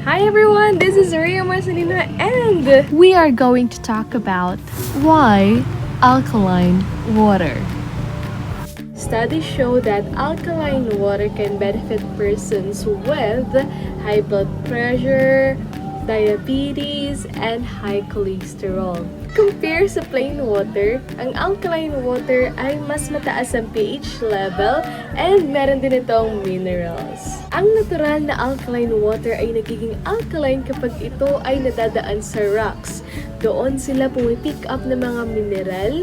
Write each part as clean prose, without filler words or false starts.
Hi everyone, this is Ria Marcelina and We are going to talk about why alkaline water. studies show that alkaline water can benefit persons with high blood pressure, diabetes, and high cholesterol. Compare sa plain water, ang alkaline water ay mas mataas ang pH level and meron din itong minerals. Ang natural na alkaline water ay nagiging alkaline kapag ito ay nadadaan sa rocks. Doon sila pumipick up ng mga mineral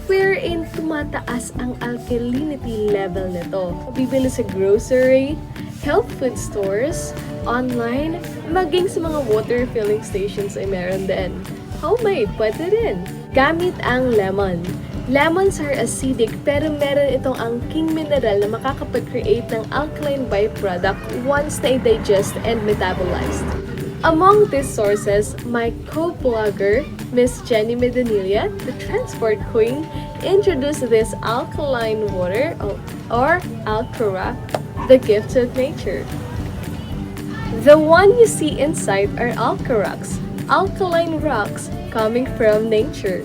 wherein tumataas ang alkalinity level nito. Bibili sa grocery, health food stores, online, maging sa mga water filling stations ay meron din. Homemade, pwede rin. Gamit ang lemon. Lemons are acidic pero meron itong angking mineral na makakapag-create ng alkaline byproduct once na i-digest and metabolized. Among these sources, my co-blogger, Miss Jenny Medinilla, the transport queen, introduced this alkaline water or ALKAROCK, the gift of nature. The one you see inside are ALKAROCKs, alkaline rocks coming from nature.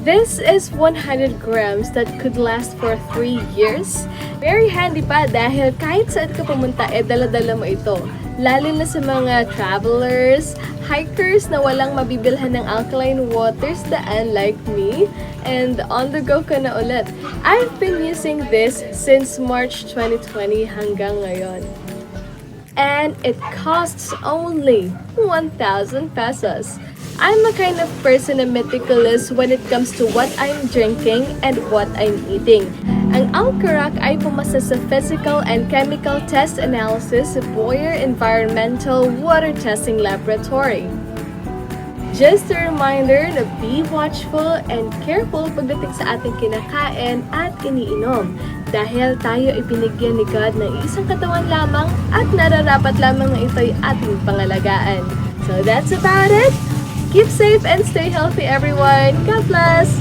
This is 100 grams that could last for 3 years. Very handy pa dahil kahit saan ka pumunta, dala-dala mo ito. Lalo na sa mga travelers, hikers na walang mabibilhan ng alkaline waters daan like me, and on the go ka na ulit. I've been using this since March 2020 hanggang ngayon. And it costs only 1,000 pesos. I'm a kind of person na meticulous when it comes to what I'm drinking and what I'm eating. Ang ALKAROCK ay pumasa sa Physical and Chemical Test Analysis sa Boyer Environmental Water Testing Laboratory. Just a reminder na be watchful and careful pagdating sa ating kinakain at iniinom dahil tayo ipinigyan ni God ng isang katawan lamang at nararapat lamang na ito'y ating pangalagaan. So that's about it! Keep safe and stay healthy everyone! God bless!